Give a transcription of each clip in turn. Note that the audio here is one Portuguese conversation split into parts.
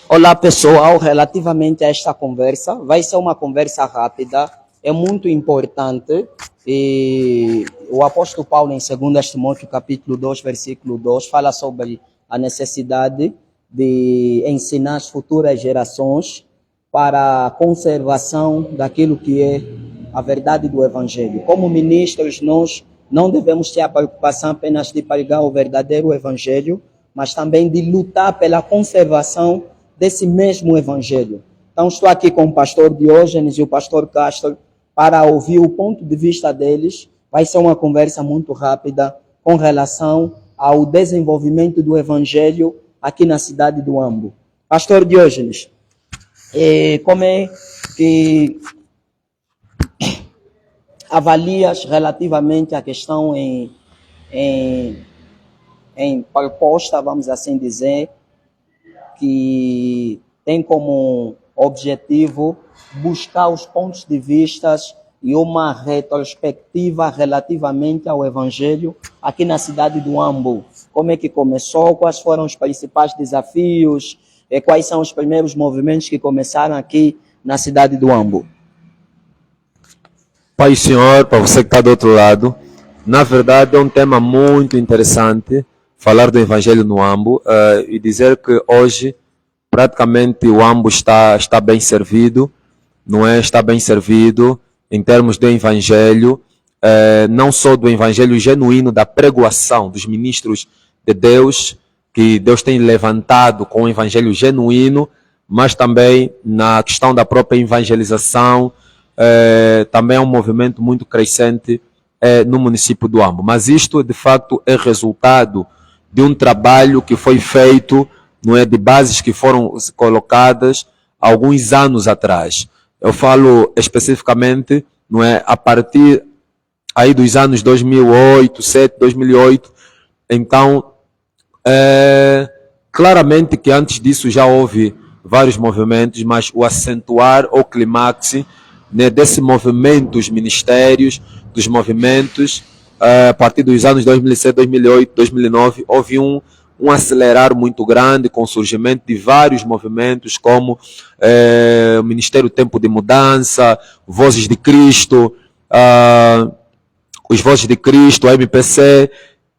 Olá pessoal, relativamente a esta conversa, vai ser uma conversa rápida, é muito importante. E o apóstolo Paulo em 2 Timóteo capítulo 2, versículo 2, fala sobre a necessidade de ensinar as futuras gerações para a conservação daquilo que é a verdade do Evangelho. Como ministros, nós não devemos ter a preocupação apenas de pregar o verdadeiro Evangelho, mas também de lutar pela conservação desse mesmo Evangelho. Então estou aqui com o pastor Diógenes e o pastor Castro para ouvir o ponto de vista deles. Vai ser uma conversa muito rápida com relação ao desenvolvimento do Evangelho aqui na cidade do Ambo. Pastor Diógenes, como é que avalias relativamente à questão em proposta, vamos assim dizer, que tem como objetivo buscar os pontos de vista e uma retrospectiva relativamente ao Evangelho aqui na cidade do Ambo? Como é que começou? Quais foram os principais desafios? Quais são os primeiros movimentos que começaram aqui na cidade do Ambo? Pai e Senhor, para você que está do outro lado, na verdade é um tema muito interessante falar do Evangelho no Ambo e dizer que hoje praticamente o Ambo está bem servido, não é? Está bem servido em termos do Evangelho, não só do Evangelho genuíno, da pregoação dos ministros de Deus, que Deus tem levantado com o Evangelho genuíno, mas também na questão da própria evangelização. Também é um movimento muito crescente no município do Ambo. Mas isto, de facto, é resultado de um trabalho que foi feito, não é, de bases que foram colocadas alguns anos atrás. Eu falo especificamente, não é, a partir aí dos anos 2008, 2007, 2008. Então, claramente que antes disso já houve vários movimentos, mas o acentuar o clímax, né, desse movimento, os ministérios, dos movimentos, a partir dos anos 2007, 2008, 2009, houve um acelerar muito grande com o surgimento de vários movimentos, como o Ministério Tempo de Mudança, Vozes de Cristo, os Vozes de Cristo, a MPC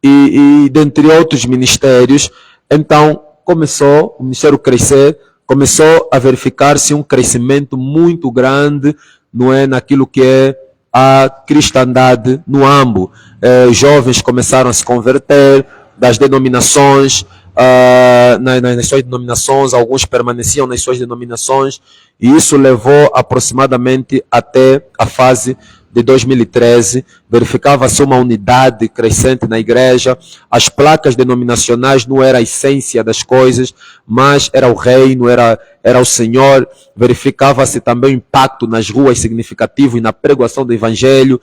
e dentre outros ministérios. Então, começou o ministério a crescer, começou a verificar-se um crescimento muito grande, não é, naquilo que é a cristandade no Ambo. Jovens começaram a se converter das denominações, nas suas denominações, alguns permaneciam nas suas denominações, e isso levou aproximadamente até a fase de 2013, verificava-se uma unidade crescente na igreja, as placas denominacionais não era a essência das coisas, mas era o reino, era o Senhor, verificava-se também o impacto nas ruas significativo e na pregação do Evangelho,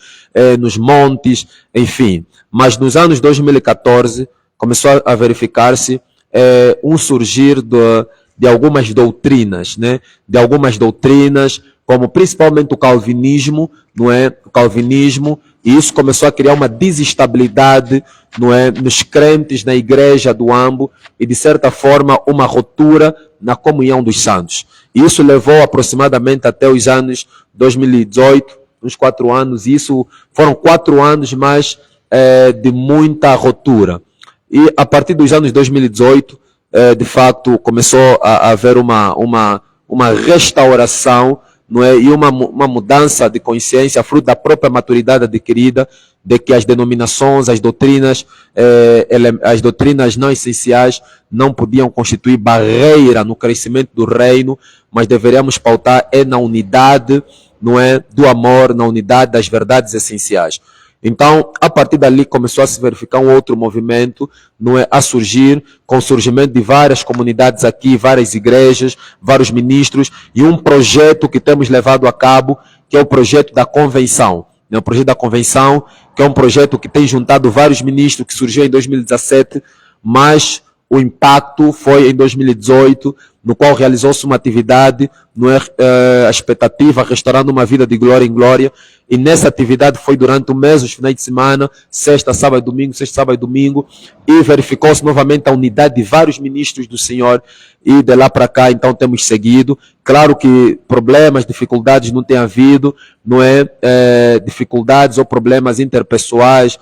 nos montes, enfim. Mas nos anos 2014, começou a verificar-se um surgir de algumas doutrinas, né? De algumas doutrinas, como principalmente o calvinismo, não é? O calvinismo, e isso começou a criar uma desestabilidade, não é? Nos crentes, na igreja do Ambo, e de certa forma uma ruptura na comunhão dos santos. E isso levou aproximadamente até os anos 2018, uns 4 anos, e isso foram 4 anos mais de muita ruptura. E a partir dos anos 2018, de fato, começou a haver uma restauração, não é? E uma mudança de consciência, fruto da própria maturidade adquirida, de que as denominações, as doutrinas não essenciais não podiam constituir barreira no crescimento do reino, mas deveríamos pautar na unidade, não é? Do amor, na unidade das verdades essenciais. Então, a partir dali começou a se verificar um outro movimento, não é, a surgir, com o surgimento de várias comunidades aqui, várias igrejas, vários ministros, e um projeto que temos levado a cabo, que é o projeto da convenção. É o projeto da convenção, que é um projeto que tem juntado vários ministros, que surgiu em 2017, mas o impacto foi em 2018, no qual realizou-se uma atividade, não é, a expectativa, restaurando uma vida de glória em glória, e nessa atividade foi durante o mês, os finais de semana, sexta, sábado e domingo, e verificou-se novamente a unidade de vários ministros do Senhor, e de lá para cá, então, temos seguido. Claro que problemas, dificuldades não tem havido, não é? Dificuldades ou problemas interpessoais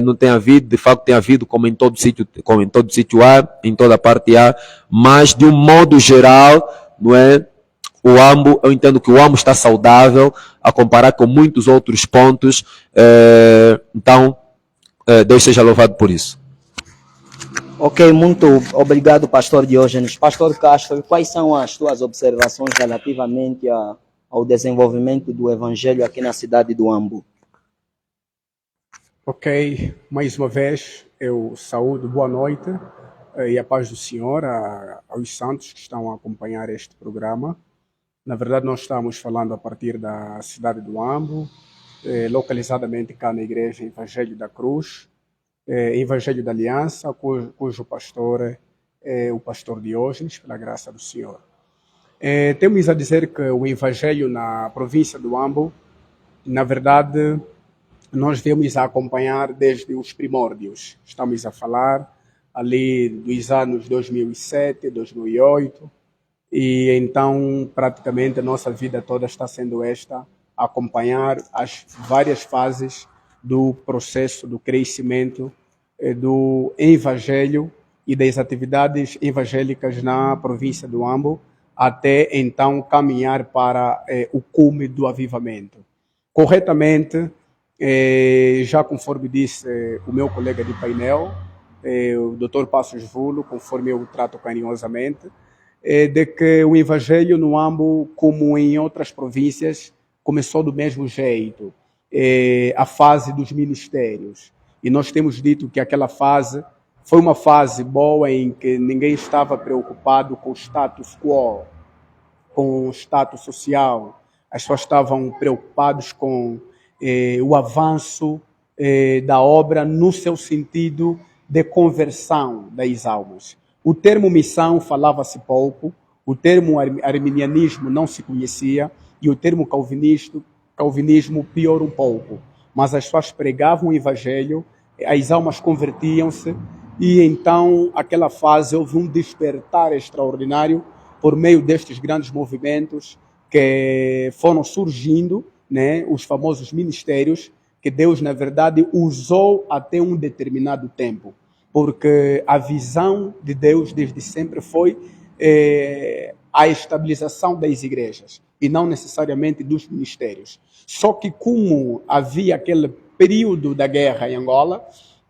não tem havido, de facto tem havido, como em todo sítio há, em toda parte há, mas de um modo geral, não é? Eu entendo que o AMBO está saudável a comparar com muitos outros pontos, então, Deus seja louvado por isso. Ok, muito obrigado, pastor Diógenes. Pastor Castro, quais são as tuas observações relativamente ao desenvolvimento do evangelho aqui na cidade do Ambo? Ok, mais uma vez eu saúdo, boa noite e a paz do Senhor aos santos que estão a acompanhar este programa. Na verdade, nós estamos falando a partir da cidade do Ambo, localizadamente cá na Igreja Evangelho da Cruz, Evangelho da Aliança, cujo pastor é o pastor Diógenes, pela graça do Senhor. Temos a dizer que o Evangelho na província do Ambo, na verdade, nós viemos a acompanhar desde os primórdios. Estamos a falar ali dos anos 2007, 2008, e então praticamente a nossa vida toda está sendo esta, acompanhar as várias fases do processo do crescimento do evangelho e das atividades evangélicas na província do Ambo, até então caminhar para o cume do avivamento. Corretamente, já conforme disse o meu colega de painel, o Dr. Passos Vulo, conforme eu o trato carinhosamente, de que o evangelho no Ambo, como em outras províncias, começou do mesmo jeito, a fase dos ministérios. E nós temos dito que aquela fase foi uma fase boa em que ninguém estava preocupado com o status quo, com o status social. As pessoas estavam preocupadas com o avanço da obra no seu sentido de conversão das almas. O termo missão falava-se pouco, o termo arminianismo não se conhecia e o termo calvinismo pior um pouco. Mas as pessoas pregavam o evangelho, as almas convertiam-se e então aquela fase houve um despertar extraordinário por meio destes grandes movimentos que foram surgindo, né, os famosos ministérios que Deus, na verdade, usou até um determinado tempo. Porque a visão de Deus desde sempre foi a estabilização das igrejas e não necessariamente dos ministérios. Só que como havia aquele período da guerra em Angola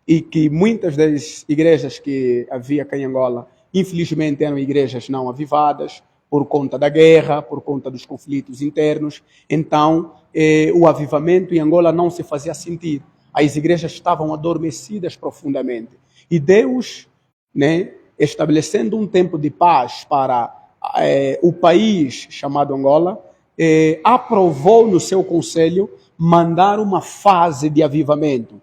e que muitas das igrejas que havia cá em Angola, infelizmente, eram igrejas não avivadas por conta da guerra, por conta dos conflitos internos, então o avivamento em Angola não se fazia sentir. As igrejas estavam adormecidas profundamente. E Deus, né, estabelecendo um tempo de paz para o país chamado Angola, aprovou no seu conselho mandar uma fase de avivamento.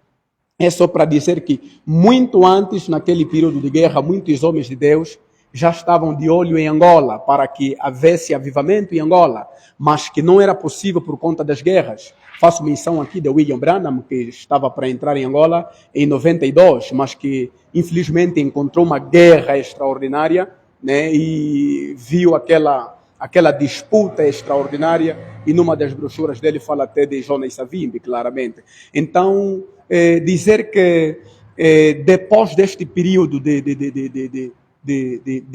É só para dizer que muito antes, naquele período de guerra, muitos homens de Deus já estavam de olho em Angola para que houvesse avivamento em Angola, mas que não era possível por conta das guerras. Faço menção aqui de William Branham, que estava para entrar em Angola em 92, mas que infelizmente encontrou uma guerra extraordinária, né, e viu aquela disputa extraordinária, e numa das brochuras dele fala até de Jonas Savimbi, claramente. Então, dizer que depois deste período de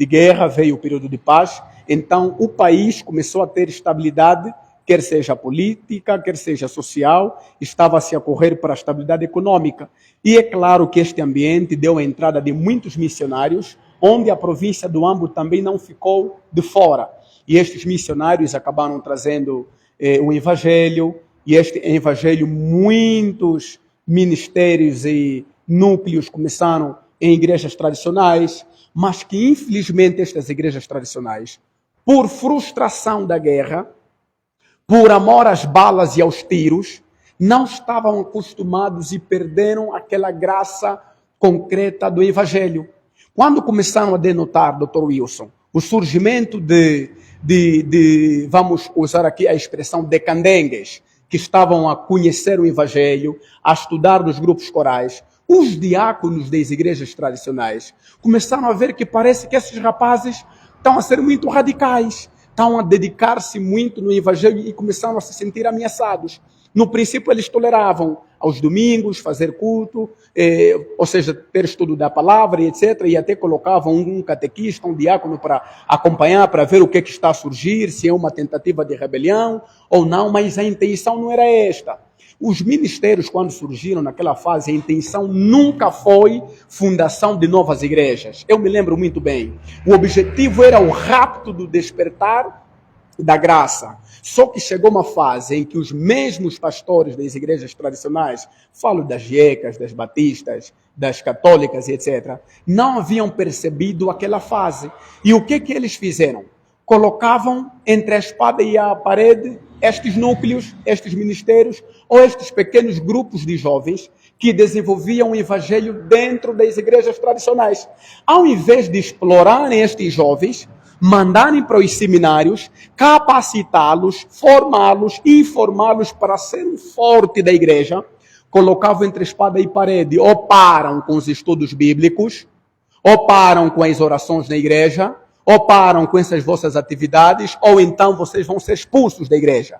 guerra veio o período de paz, então o país começou a ter estabilidade, quer seja política, quer seja social, estava-se a correr para a estabilidade econômica. E é claro que este ambiente deu a entrada de muitos missionários, onde a província do Ambo também não ficou de fora. E estes missionários acabaram trazendo o evangelho, e este evangelho, muitos ministérios e núcleos começaram em igrejas tradicionais, mas que infelizmente estas igrejas tradicionais, por frustração da guerra, por amor às balas e aos tiros, não estavam acostumados e perderam aquela graça concreta do evangelho. Quando começaram a denotar, Dr. Wilson, o surgimento vamos usar aqui a expressão de candengues, que estavam a conhecer o Evangelho, a estudar nos grupos corais, os diáconos das igrejas tradicionais começaram a ver que parece que esses rapazes estão a ser muito radicais, estão a dedicar-se muito no Evangelho e começaram a se sentir ameaçados. No princípio, eles toleravam aos domingos fazer culto, ou seja, ter estudo da palavra e etc. E até colocavam um catequista, um diácono para acompanhar, para ver o que está a surgir, se é uma tentativa de rebelião ou não, mas a intenção não era esta. Os ministérios, quando surgiram naquela fase, a intenção nunca foi fundação de novas igrejas. Eu me lembro muito bem. O objetivo era o rapto do despertar da graça. Só que chegou uma fase em que os mesmos pastores das igrejas tradicionais, falo das GIECAs, das batistas, das católicas e etc., não haviam percebido aquela fase. E o que eles fizeram? Colocavam entre a espada e a parede estes núcleos, estes ministérios, ou estes pequenos grupos de jovens que desenvolviam o evangelho dentro das igrejas tradicionais. Ao invés de explorarem estes jovens, mandarem para os seminários, capacitá-los, formá-los, informá-los para serem forte da igreja, colocavam entre espada e parede, ou param com os estudos bíblicos, ou param com as orações na igreja, ou param com essas vossas atividades, ou então vocês vão ser expulsos da igreja.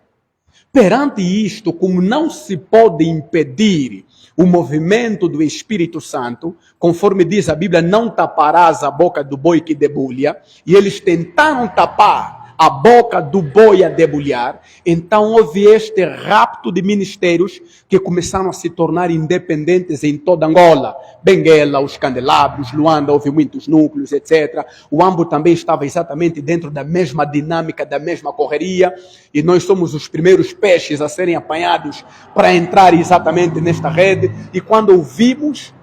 Perante isto, como não se pode impedir o movimento do Espírito Santo, conforme diz a Bíblia, não taparás a boca do boi que debulha, e eles tentaram tapar a boca do boi a debulhar, então houve este rapto de ministérios que começaram a se tornar independentes em toda Angola. Benguela, os Candelabros, Luanda, houve muitos núcleos, etc. O Ambo também estava exatamente dentro da mesma dinâmica, da mesma correria, e nós somos os primeiros peixes a serem apanhados para entrar exatamente nesta rede, e quando ouvimos,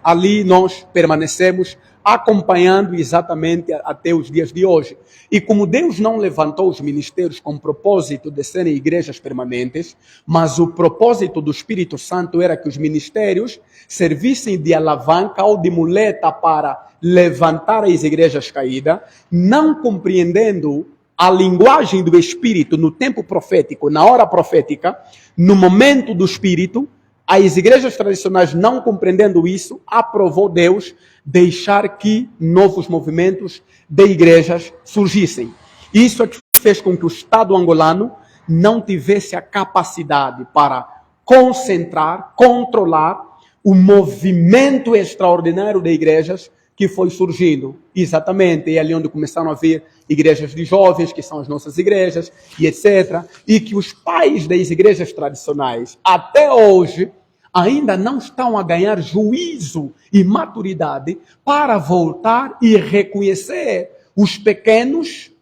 ali nós permanecemos acompanhando exatamente até os dias de hoje. E como Deus não levantou os ministérios com o propósito de serem igrejas permanentes, mas o propósito do Espírito Santo era que os ministérios servissem de alavanca ou de muleta para levantar as igrejas caídas, não compreendendo a linguagem do Espírito no tempo profético, na hora profética, no momento do Espírito. As igrejas tradicionais, não compreendendo isso, aprovou Deus deixar que novos movimentos de igrejas surgissem. Isso é que fez com que o Estado angolano não tivesse a capacidade para concentrar, controlar o movimento extraordinário de igrejas que foi surgindo. Exatamente, é ali onde começaram a vir igrejas de jovens, que são as nossas igrejas, e etc. E que os pais das igrejas tradicionais, até hoje, ainda não estão a ganhar juízo e maturidade para voltar e reconhecer os pequenos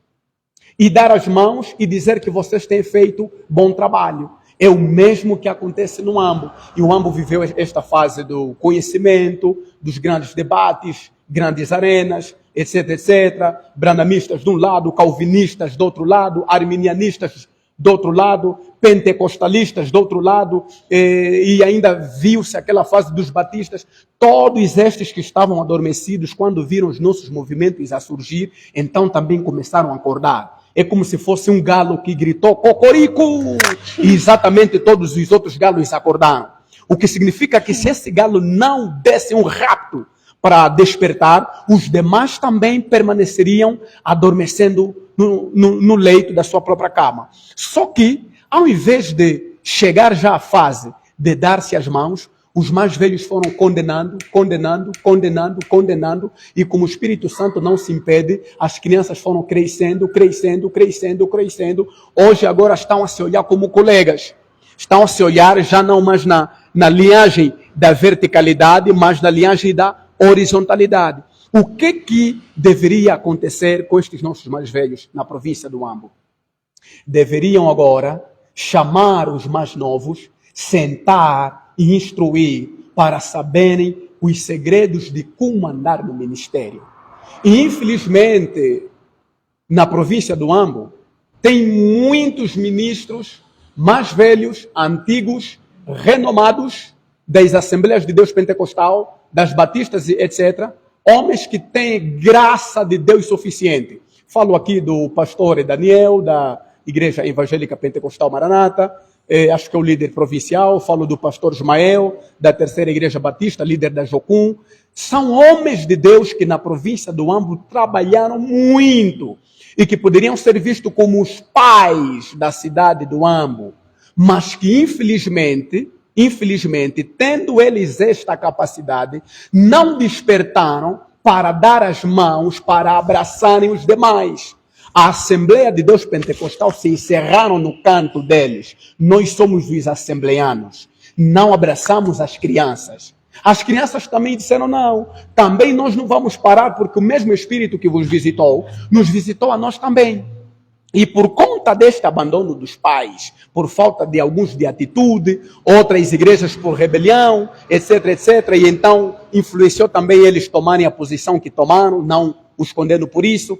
e dar as mãos e dizer que vocês têm feito bom trabalho. É o mesmo que acontece no Ambo. E o Ambo viveu esta fase do conhecimento, dos grandes debates, grandes arenas, etc, etc. Branamistas de um lado, calvinistas do outro lado, arminianistas do outro lado, pentecostalistas do outro lado, e ainda viu-se aquela fase dos batistas. Todos estes que estavam adormecidos, quando viram os nossos movimentos a surgir, então também começaram a acordar. É como se fosse um galo que gritou cocorico, e exatamente todos os outros galos acordaram. O que significa que se esse galo não desse um rapto para despertar, os demais também permaneceriam adormecendo no leito da sua própria cama. Só que, ao invés de chegar já à fase de dar-se as mãos, os mais velhos foram condenando, e como o Espírito Santo não se impede, as crianças foram crescendo. Hoje agora estão a se olhar como colegas. Estão a se olhar já não mais na linhagem da verticalidade, mas na linhagem da horizontalidade. O que deveria acontecer com estes nossos mais velhos na província do Ambo? Deveriam agora chamar os mais novos, sentar e instruir para saberem os segredos de como andar no ministério. E infelizmente, na província do Ambo, tem muitos ministros mais velhos, antigos, renomados, das Assembleias de Deus Pentecostal, das Batistas, etc., Homens que têm graça de Deus suficiente. Falo aqui do pastor Daniel, da Igreja Evangélica Pentecostal Maranata, acho que é o líder provincial. Falo do pastor Ismael, da Terceira Igreja Batista, líder da Jocum. São homens de Deus que na província do Ambo trabalharam muito e que poderiam ser vistos como os pais da cidade do Ambo, mas que infelizmente, tendo eles esta capacidade, não despertaram para dar as mãos, para abraçarem os demais. A Assembleia de Deus Pentecostal se encerraram no canto deles. Nós somos os assembleanos. Não abraçamos as crianças. As crianças também disseram não. Também nós não vamos parar, porque o mesmo Espírito que vos visitou, nos visitou a nós também. E por conta deste abandono dos pais, por falta de alguns de atitude, outras igrejas por rebelião, etc, etc, e então influenciou também eles tomarem a posição que tomaram, não os condeno por isso.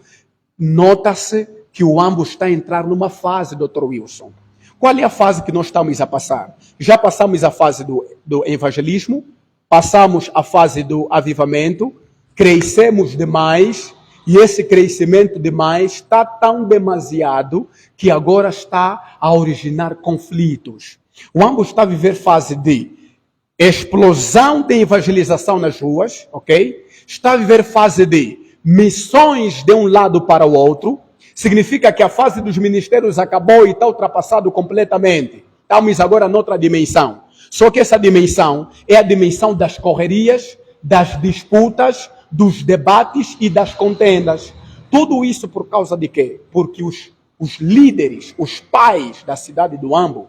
Nota-se que o Ambo está a entrar numa fase, Dr. Wilson. Qual é a fase que nós estamos a passar? Já passamos a fase do evangelismo, passamos a fase do avivamento, crescemos demais, e esse crescimento demais está tão demasiado que agora está a originar conflitos. O Ambo está a viver fase de explosão de evangelização nas ruas, ok? Está a viver fase de missões de um lado para o outro. Significa que a fase dos ministérios acabou e está ultrapassado completamente. Estamos agora noutra dimensão. Só que essa dimensão é a dimensão das correrias, das disputas, dos debates e das contendas. Tudo isso por causa de quê? Porque os líderes, os pais da cidade do Ambo,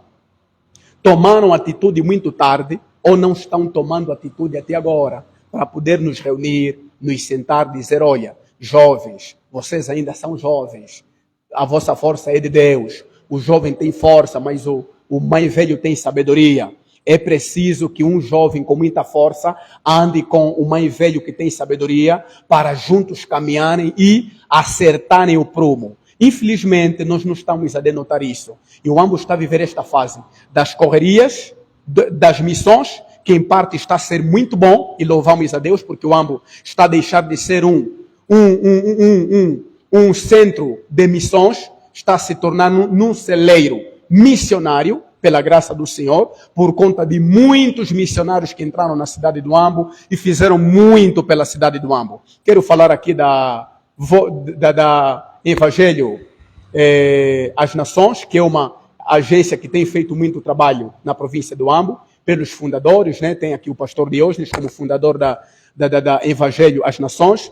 tomaram atitude muito tarde ou não estão tomando atitude até agora para poder nos reunir, nos sentar e dizer, olha, jovens, vocês ainda são jovens, a vossa força é de Deus, o jovem tem força, mas o mais velho tem sabedoria. É preciso que um jovem com muita força ande com o mais velho que tem sabedoria para juntos caminharem e acertarem o prumo. Infelizmente, nós não estamos a denotar isso. E o Ambo está a viver esta fase das correrias, das missões, que em parte está a ser muito bom, e louvamos a Deus, porque o Ambo está a deixar de ser um centro de missões, está a se tornar num celeiro missionário, pela graça do Senhor, por conta de muitos missionários que entraram na cidade do Ambo e fizeram muito pela cidade do Ambo. Quero falar aqui da Evangelho às Nações, que é uma agência que tem feito muito trabalho na província do Ambo, pelos fundadores, né? Tem aqui o pastor Diógenes como fundador da Evangelho às Nações.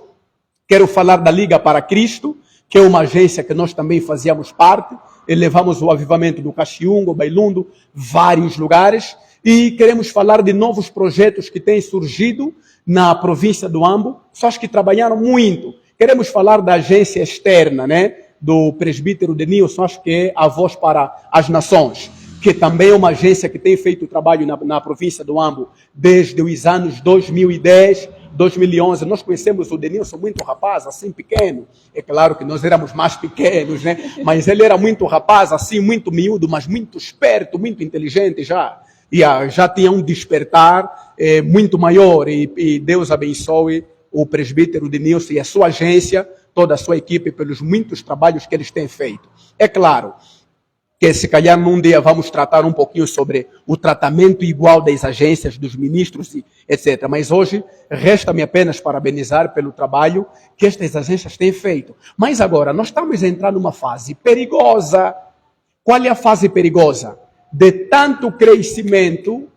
Quero falar da Liga para Cristo, que é uma agência que nós também fazíamos parte, e levamos o avivamento do Caxiungo, Bailundo, vários lugares, e queremos falar de novos projetos que têm surgido na província do Ambo, pessoas que trabalharam muito. Queremos falar da agência externa, né, do presbítero Denilson, acho que é a Voz para as Nações, que também é uma agência que tem feito trabalho na província do Ambo desde os anos 2010, 2011, nós conhecemos o Denilson muito rapaz, assim pequeno. É claro que nós éramos mais pequenos, né? Mas ele era muito rapaz, assim, muito miúdo, mas muito esperto, muito inteligente já. E já tinha um despertar muito maior. E Deus abençoe o presbítero Denilson e a sua agência, toda a sua equipe, pelos muitos trabalhos que eles têm feito. É claro que se calhar num dia vamos tratar um pouquinho sobre o tratamento igual das agências, dos ministros, etc. Mas hoje resta-me apenas parabenizar pelo trabalho que estas agências têm feito. Mas agora, nós estamos a entrar numa fase perigosa. Qual é a fase perigosa? De tanto crescimento,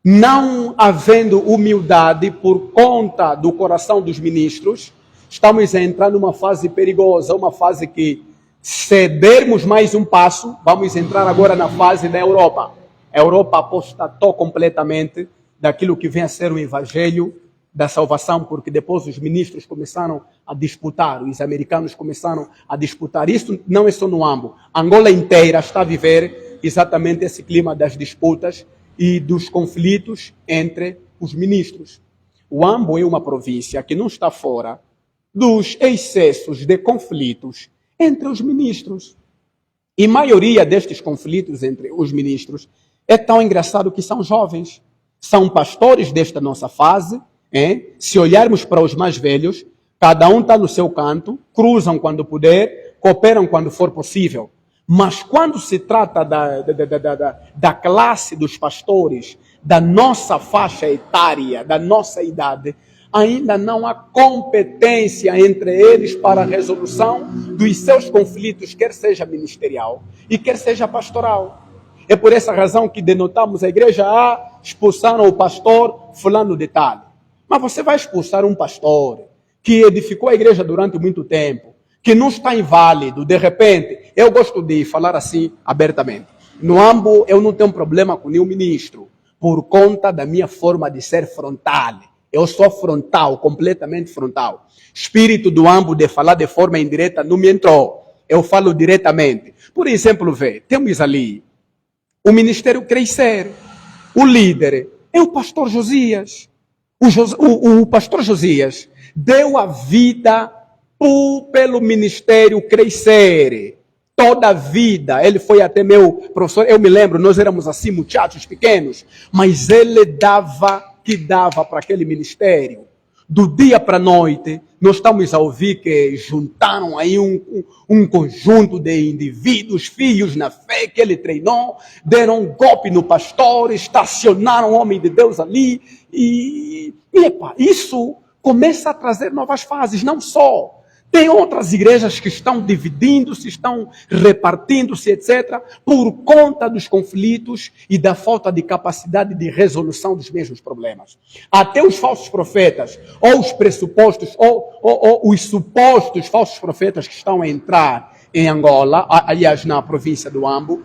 não havendo humildade por conta do coração dos ministros, estamos a entrar numa fase perigosa, uma fase que, se dermos mais um passo, vamos entrar agora na fase da Europa. A Europa apostatou completamente daquilo que vem a ser o evangelho da salvação, porque depois os ministros começaram a disputar, os americanos começaram a disputar. Isso não é só no Ambo. Angola inteira está a viver exatamente esse clima das disputas e dos conflitos entre os ministros. O Ambo é uma província que não está fora dos excessos de conflitos entre os ministros. E a maioria destes conflitos entre os ministros é tão engraçado que são jovens. São pastores desta nossa fase, Se olharmos para os mais velhos, cada um está no seu canto, cruzam quando puder, cooperam quando for possível. Mas quando se trata da classe dos pastores, da nossa faixa etária, da nossa idade, ainda não há competência entre eles para a resolução dos seus conflitos, quer seja ministerial e quer seja pastoral. É por essa razão que denotamos a igreja A, expulsaram o pastor fulano de tal. Mas você vai expulsar um pastor que edificou a igreja durante muito tempo, que não está inválido, de repente. Eu gosto de falar assim abertamente. No AMBO, eu não tenho problema com nenhum ministro, por conta da minha forma de ser frontal. Eu sou frontal, completamente frontal. Espírito do AMBO de falar de forma indireta não me entrou. Eu falo diretamente. Por exemplo, temos ali o ministério Crescer. O líder é o pastor Josias. O pastor Josias deu a vida pelo ministério Crescer. Toda a vida. Ele foi até meu professor. Eu me lembro, nós éramos assim, muchachos pequenos. Mas ele dava para aquele ministério. Do dia para a noite, nós estamos a ouvir que juntaram aí um conjunto de indivíduos, filhos na fé que ele treinou, deram um golpe no pastor, estacionaram o homem de Deus ali. Epa, isso começa a trazer novas fases, não só. Tem outras igrejas que estão dividindo-se, estão repartindo-se, etc., por conta dos conflitos e da falta de capacidade de resolução dos mesmos problemas. Até os falsos profetas, ou os pressupostos, ou os supostos falsos profetas que estão a entrar em Angola, aliás, na província do Ambo,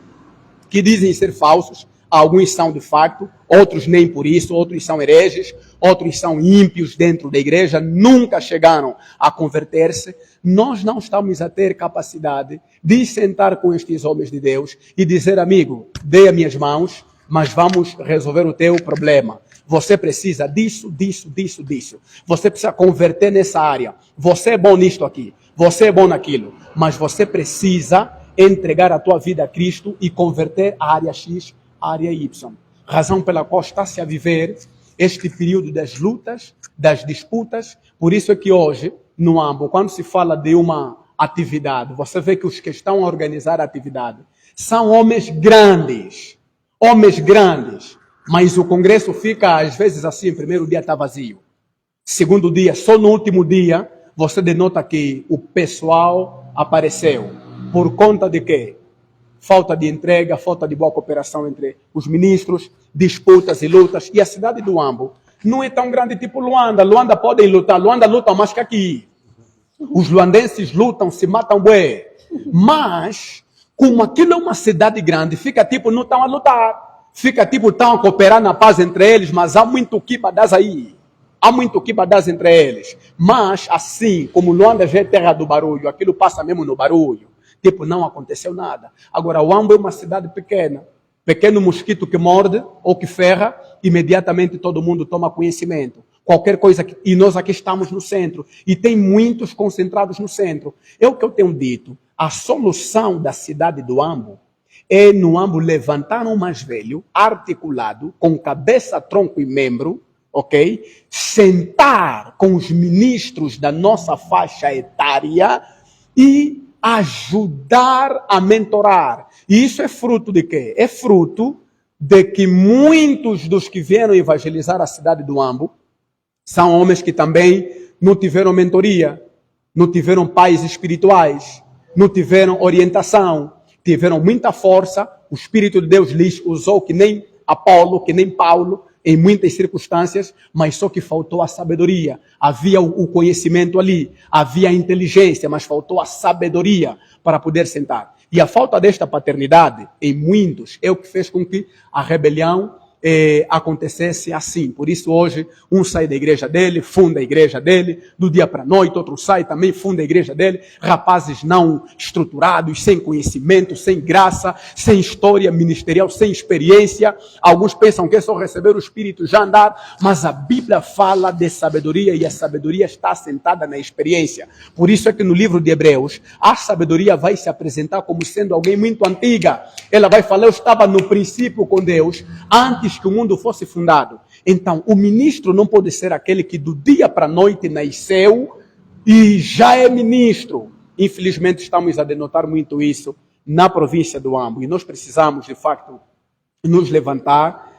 que dizem ser falsos, alguns são de facto, outros nem por isso, outros são hereges, outros são ímpios dentro da igreja, nunca chegaram a converter-se. Nós não estamos a ter capacidade de sentar com estes homens de Deus e dizer, amigo, dê as minhas mãos, mas vamos resolver o teu problema. Você precisa disso. Você precisa converter nessa área. Você é bom nisto aqui, você é bom naquilo, mas você precisa entregar a tua vida a Cristo e converter a área X, a área Y. Razão pela qual está-se a viver este período das lutas, das disputas. Por isso é que hoje, no AMBO, quando se fala de uma atividade, você vê que os que estão a organizar a atividade são homens grandes, mas o congresso fica às vezes assim, primeiro dia está vazio, segundo dia, só no último dia, você denota que o pessoal apareceu. Por conta de quê? Falta de entrega, falta de boa cooperação entre os ministros, disputas e lutas. E a cidade do Ambo não é tão grande tipo Luanda. Luanda podem lutar, Luanda luta mais que aqui. Os luandenses lutam, se matam bué. Mas, como aquilo é uma cidade grande, fica tipo, não estão a lutar. Fica tipo, estão a cooperar na paz entre eles, mas há muito quibadas aí. Há muito quibadas entre eles. Mas, assim, como Luanda já é terra do barulho, aquilo passa mesmo no barulho. Tipo, não aconteceu nada. Agora, o Ambo é uma cidade pequena. Pequeno mosquito que morde ou que ferra, imediatamente todo mundo toma conhecimento. Qualquer coisa, e nós aqui estamos no centro. E tem muitos concentrados no centro. É o que eu tenho dito. A solução da cidade do Ambo é no Ambo levantar um mais velho, articulado, com cabeça, tronco e membro, ok? Sentar com os ministros da nossa faixa etária e ajudar a mentorar. E isso é fruto de quê? É fruto de que muitos dos que vieram evangelizar a cidade do Ambo são homens que também não tiveram mentoria, não tiveram pais espirituais, não tiveram orientação, tiveram muita força. O Espírito de Deus lhes usou que nem Apolo, que nem Paulo, em muitas circunstâncias, mas só que faltou a sabedoria. Havia o conhecimento ali, havia a inteligência, mas faltou a sabedoria para poder sentar. E a falta desta paternidade, em muitos, é o que fez com que a rebelião acontecesse assim. Por isso hoje, um sai da igreja dele, funda a igreja dele, do dia para a noite, outro sai também, funda a igreja dele. Rapazes não estruturados, sem conhecimento, sem graça, sem história ministerial, sem experiência. Alguns pensam que é só receber o Espírito já andar, mas a Bíblia fala de sabedoria e a sabedoria está assentada na experiência. Por isso é que no livro de Hebreus, a sabedoria vai se apresentar como sendo alguém muito antiga. Ela vai falar, eu estava no princípio com Deus, antes que o mundo fosse fundado. Então, o ministro não pode ser aquele que do dia para a noite nasceu e já é ministro. Infelizmente, estamos a denotar muito isso na província do Ambo. E nós precisamos, de facto, nos levantar,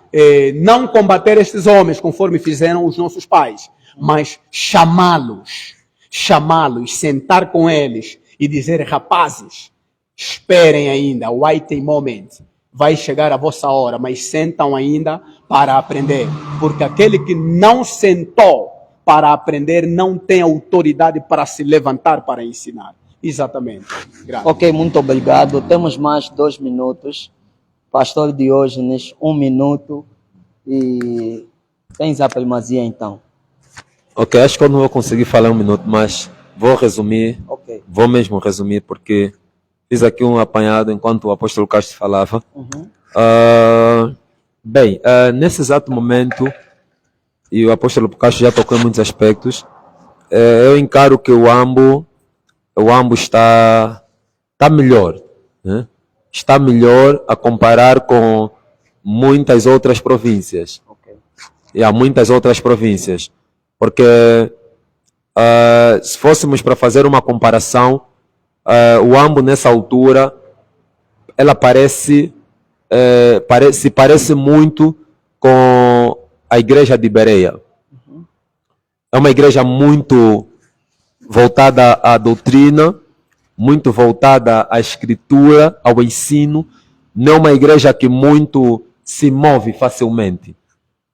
não combater estes homens conforme fizeram os nossos pais, mas chamá-los, sentar com eles e dizer: rapazes, esperem ainda, waiting moment, vai chegar a vossa hora, mas sentam ainda para aprender, porque aquele que não sentou para aprender não tem autoridade para se levantar para ensinar. Exatamente. Graças. Ok, muito obrigado. Temos mais 2 minutos. Pastor Diógenes, 1 minuto. E tens a primazia então. Ok, acho que eu não vou conseguir falar 1 minuto, mas vou resumir. Ok. Vou mesmo resumir, porque fiz aqui um apanhado enquanto o apóstolo Castro falava. Nesse exato momento, e o apóstolo Castro já tocou em muitos aspectos, eu encaro que o Ambo está melhor, né? Está melhor a comparar com muitas outras províncias. Ok. E há muitas outras províncias. Porque se fôssemos para fazer uma comparação, o Ambo nessa altura, ela parece muito com a igreja de Bereia. É uma igreja muito voltada à doutrina, muito voltada à escritura, ao ensino. Não é uma igreja que muito se move facilmente.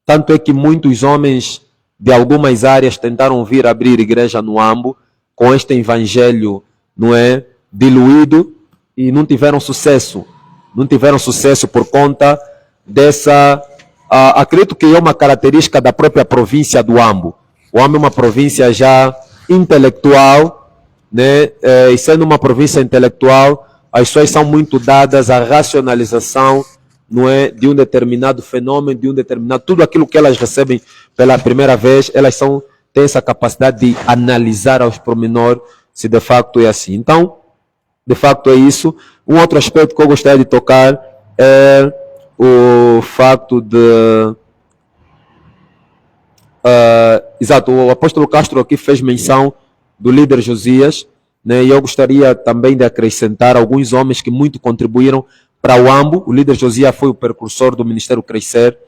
Tanto é que muitos homens de algumas áreas tentaram vir abrir igreja no Ambo com este evangelho, não é, diluído, e não tiveram sucesso. Não tiveram sucesso por conta dessa... acredito que é uma característica da própria província do Ambo. O Ambo é uma província já intelectual, né? E sendo uma província intelectual, as pessoas são muito dadas à racionalização, não é, de um determinado fenômeno, de um determinado... Tudo aquilo que elas recebem pela primeira vez, elas têm essa capacidade de analisar aos pormenores se de facto é assim. Então, de facto é isso. Um outro aspecto que eu gostaria de tocar é o facto de... exato, o apóstolo Castro aqui fez menção do líder Josias, né? E eu gostaria também de acrescentar alguns homens que muito contribuíram para o Ambo. O líder Josias foi o precursor do Ministério Crescer,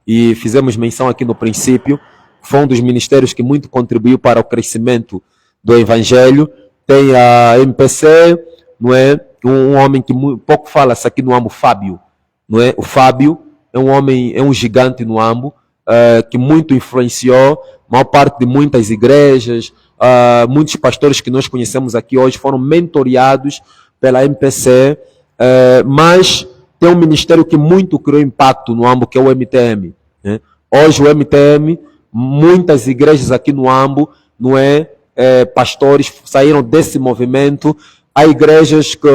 e fizemos menção aqui no princípio, foi um dos ministérios que muito contribuiu para o crescimento do Evangelho. Tem a MPC, não é? Um homem que pouco fala-se aqui no Ambo, Fábio, não é? O Fábio é um homem, é um gigante no Ambo, que muito influenciou a maior parte de muitas igrejas. Muitos pastores que nós conhecemos aqui hoje foram mentoreados pela MPC, mas tem um ministério que muito criou impacto no Ambo, que é o MTM, né? Hoje o MTM, muitas igrejas aqui no Ambo, não é, pastores saíram desse movimento. Há igrejas que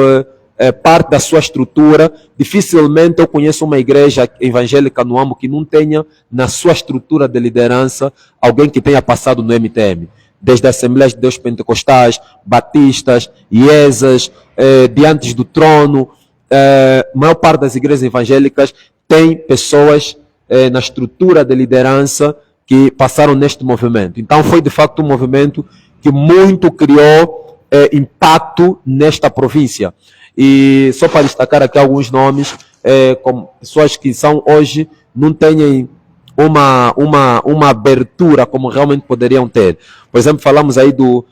parte da sua estrutura, dificilmente eu conheço uma igreja evangélica no Ambo que não tenha na sua estrutura de liderança alguém que tenha passado no MTM. Desde as Assembleias de Deus Pentecostais, Batistas, IESAs, Diante do Trono, a maior parte das igrejas evangélicas tem pessoas na estrutura de liderança que passaram neste movimento. Então foi de facto um movimento que muito criou impacto nesta província. E só para destacar aqui alguns nomes, como pessoas que são hoje, não têm uma abertura como realmente poderiam ter. Por exemplo, falamos aí do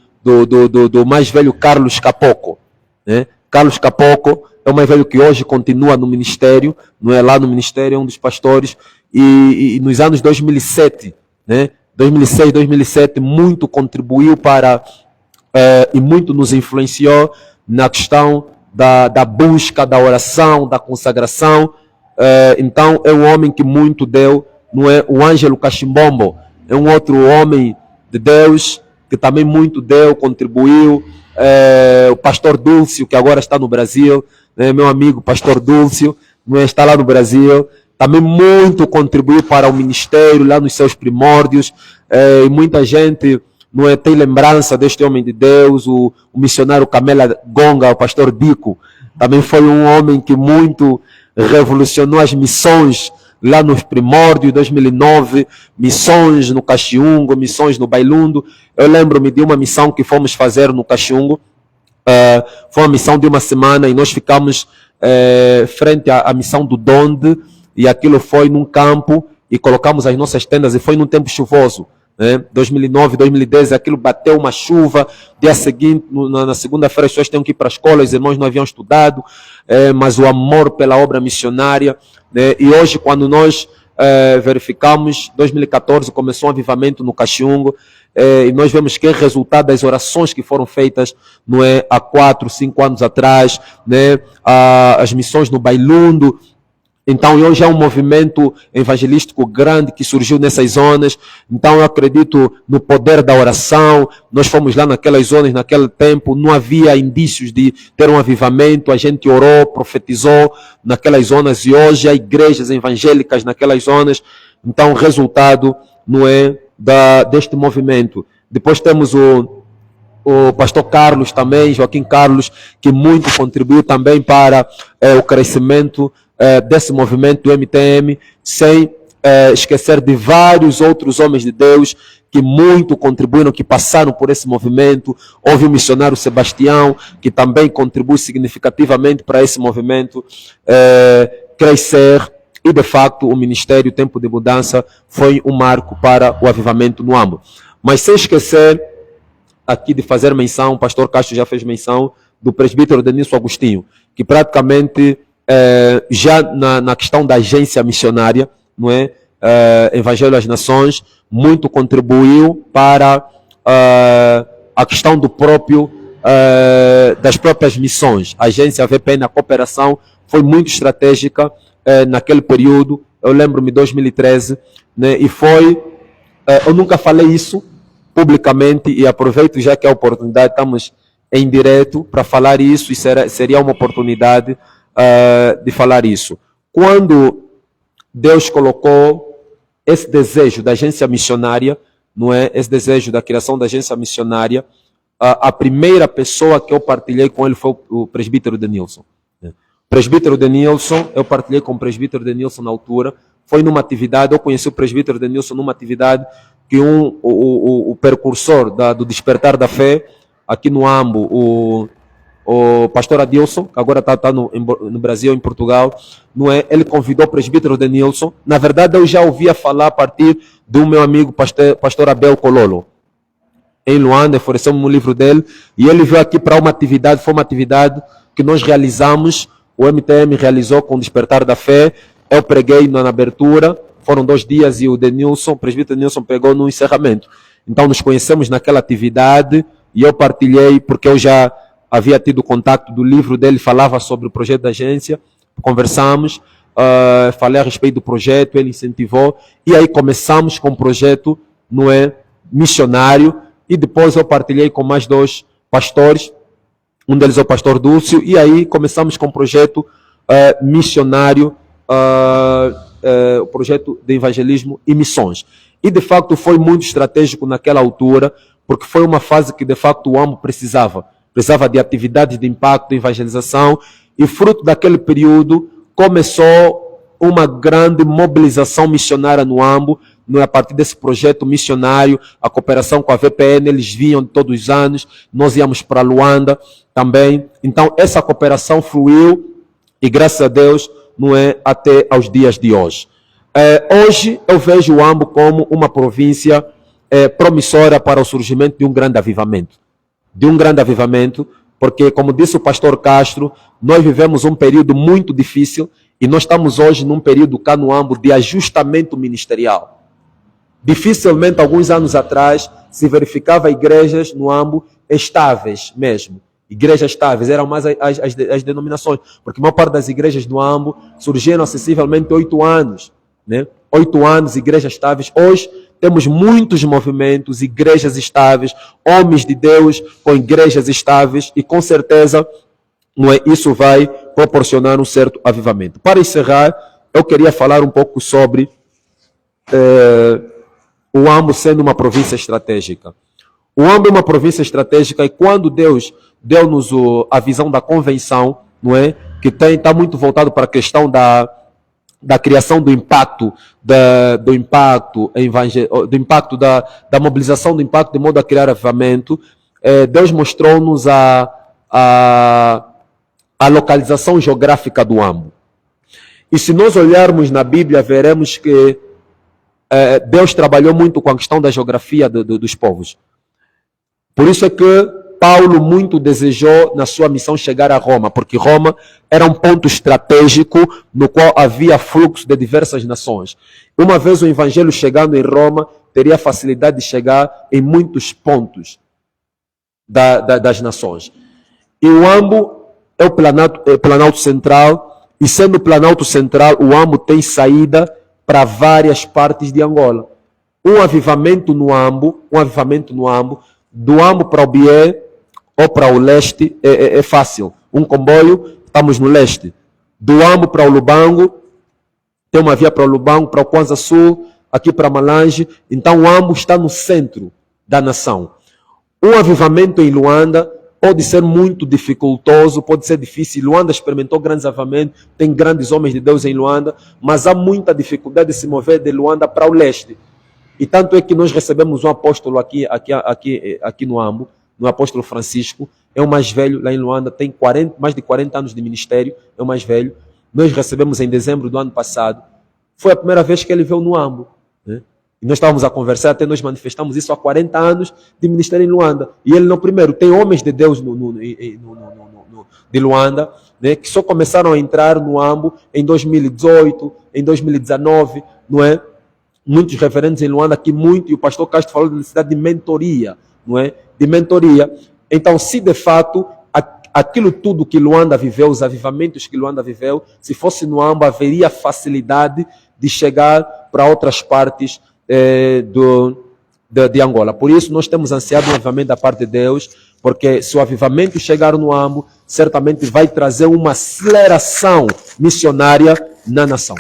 mais velho Carlos Capoco, né? Carlos Capoco é o mais velho que hoje continua no ministério, não é, lá no ministério, é um dos pastores, e nos anos 2007, né? 2006, 2007, muito contribuiu para, e muito nos influenciou na questão da busca, da oração, da consagração. Então, é um homem que muito deu, não é? O Ângelo Cachimbombo é um outro homem de Deus que também muito deu, contribuiu. O pastor Dúlcio, que agora está no Brasil, né? Meu amigo pastor Dúlcio, não é? Está lá no Brasil, também muito contribuiu para o ministério lá nos seus primórdios. E muita gente, não é, tem lembrança deste homem de Deus. O missionário Camela Gonga, o pastor Dico, também foi um homem que muito revolucionou as missões lá nos primórdios, 2009, missões no Caxiungo, missões no Bailundo. Eu lembro-me de uma missão que fomos fazer no Caxiungo. Foi uma missão de uma semana e nós ficamos frente à missão do Donde, e aquilo foi num campo e colocamos as nossas tendas e foi num tempo chuvoso. 2009, 2010, aquilo bateu uma chuva. Dia seguinte, na segunda-feira, as pessoas tinham que ir para a escola, os irmãos não haviam estudado, mas o amor pela obra missionária. E hoje, quando nós verificamos, 2014 começou um avivamento no Caxiungo, e nós vemos que é resultado das orações que foram feitas, não é, há 4, 5 anos atrás, né, as missões no Bailundo. Então, hoje é um movimento evangelístico grande que surgiu nessas zonas. Então, eu acredito no poder da oração. Nós fomos lá naquelas zonas, naquele tempo, não havia indícios de ter um avivamento. A gente orou, profetizou naquelas zonas e hoje há igrejas evangélicas naquelas zonas. Então, o resultado não é deste movimento. Depois temos o pastor Carlos também, Joaquim Carlos, que muito contribuiu também para o crescimento desse movimento do MTM, sem esquecer de vários outros homens de Deus que muito contribuíram, que passaram por esse movimento. Houve o missionário Sebastião, que também contribui significativamente para esse movimento crescer. E, de facto, o Ministério Tempo de Mudança foi um marco para o avivamento no Ambo. Mas sem esquecer aqui de fazer menção, o pastor Castro já fez menção, do presbítero Denilson Agostinho, que praticamente já na questão da agência missionária, não é? Evangelho às Nações, muito contribuiu para a questão do próprio, das próprias missões. A agência VPN, a cooperação, foi muito estratégica naquele período. Eu lembro-me de 2013, né? E foi, eu nunca falei isso publicamente e aproveito já que a oportunidade, estamos em direto para falar isso, e seria uma oportunidade de falar isso. Quando Deus colocou esse desejo da agência missionária, não é? Esse desejo da criação da agência missionária, a primeira pessoa que eu partilhei com ele foi o presbítero Denilson. O presbítero Denilson, eu partilhei com o presbítero Denilson na altura, foi numa atividade, eu conheci o presbítero Denilson numa atividade que o precursor do Despertar da Fé, aqui no Ambo, o pastor Adilson, que agora está no Brasil, em Portugal, não é? Ele convidou o presbítero Denilson. Na verdade, eu já ouvia falar a partir do meu amigo pastor Abel Cololo, em Luanda, ofereceu-me um livro dele, e ele veio aqui para uma atividade, foi uma atividade que nós realizamos, o MTM realizou com o Despertar da Fé. Eu preguei na abertura, foram 2 dias, e o presbítero Denilson pregou no encerramento. Então nos conhecemos naquela atividade, e eu partilhei, porque eu já havia tido contato do livro dele, falava sobre o projeto da agência, conversamos, falei a respeito do projeto, ele incentivou, e aí começamos com o projeto, não é, missionário, e depois eu partilhei com mais 2 pastores, um deles é o pastor Dúcio, e aí começamos com o projeto missionário, o projeto de evangelismo e missões. E de facto foi muito estratégico naquela altura, porque foi uma fase que de facto o AMBO precisava de atividades de impacto, de evangelização, e fruto daquele período começou uma grande mobilização missionária no AMBO, a partir desse projeto missionário, a cooperação com a VPN, eles vinham todos os anos, nós íamos para Luanda também. Então essa cooperação fluiu, e graças a Deus, não é, até aos dias de hoje. Hoje eu vejo o Ambo como uma província promissora para o surgimento de um grande avivamento. Porque, como disse o pastor Castro, nós vivemos um período muito difícil, e nós estamos hoje num período cá no Ambo de ajustamento ministerial. Dificilmente, alguns anos atrás, se verificava igrejas no Ambo estáveis mesmo. Igrejas estáveis, eram mais as denominações, porque a maior parte das igrejas do Ambo surgiram acessivelmente 8 anos. Né? 8 anos, igrejas estáveis. Hoje temos muitos movimentos, igrejas estáveis, homens de Deus com igrejas estáveis, e com certeza não é, isso vai proporcionar um certo avivamento. Para encerrar, eu queria falar um pouco sobre o Ambo sendo uma província estratégica. O Ambo é uma província estratégica, e quando Deus deu-nos a visão da convenção, não é, que está muito voltado para a questão da criação do impacto, do impacto da mobilização do impacto de modo a criar avivamento, Deus mostrou-nos a localização geográfica do Ambo. E se nós olharmos na Bíblia, veremos que Deus trabalhou muito com a questão da geografia dos povos. Por isso é que Paulo muito desejou na sua missão chegar a Roma, porque Roma era um ponto estratégico no qual havia fluxo de diversas nações. Uma vez o evangelho chegando em Roma, teria facilidade de chegar em muitos pontos das nações. E o Ambo é o Planalto Central, e sendo o Planalto Central, o Ambo tem saída para várias partes de Angola. Um avivamento no Ambo, do Ambo para o Bié ou para o leste é fácil. Um comboio, estamos no leste. Do Ambo para o Lubango, tem uma via para o Lubango, para o Kwanza Sul, aqui para Malange. Então o Ambo está no centro da nação. Um avivamento em Luanda pode ser muito dificultoso, pode ser difícil. Luanda experimentou grandes avivamentos, tem grandes homens de Deus em Luanda, mas há muita dificuldade de se mover de Luanda para o leste. E tanto é que nós recebemos um apóstolo aqui no Ambo, no apóstolo Francisco, é o mais velho lá em Luanda, tem mais de 40 anos de ministério, é o mais velho. Nós recebemos em dezembro do ano passado. Foi a primeira vez que ele veio no Ambo, né? E nós estávamos a conversar, até nós manifestamos isso há 40 anos de ministério em Luanda. E ele não, primeiro, tem homens de Deus de Luanda, né, que só começaram a entrar no Ambo em 2018, em 2019, não é? Muitos referentes em Luanda aqui, e o pastor Castro falou da necessidade de mentoria, não é? De mentoria. Então, se de fato aquilo tudo que Luanda viveu, os avivamentos que Luanda viveu, se fosse no Ambo, haveria facilidade de chegar para outras partes de Angola. Por isso, nós temos ansiado um avivamento da parte de Deus, porque se o avivamento chegar no Ambo, certamente vai trazer uma aceleração missionária na nação.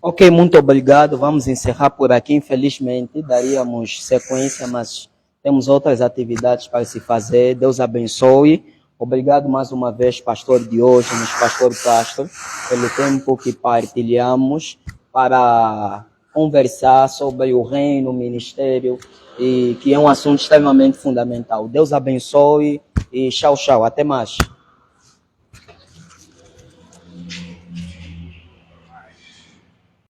Ok, muito obrigado. Vamos encerrar por aqui. Infelizmente, daríamos sequência, mas temos outras atividades para se fazer. Deus abençoe. Obrigado mais uma vez, pastor Diógenes, pastor Castro, pelo tempo que partilhamos para conversar sobre o reino, o ministério, e que é um assunto extremamente fundamental. Deus abençoe e tchau, tchau. Até mais.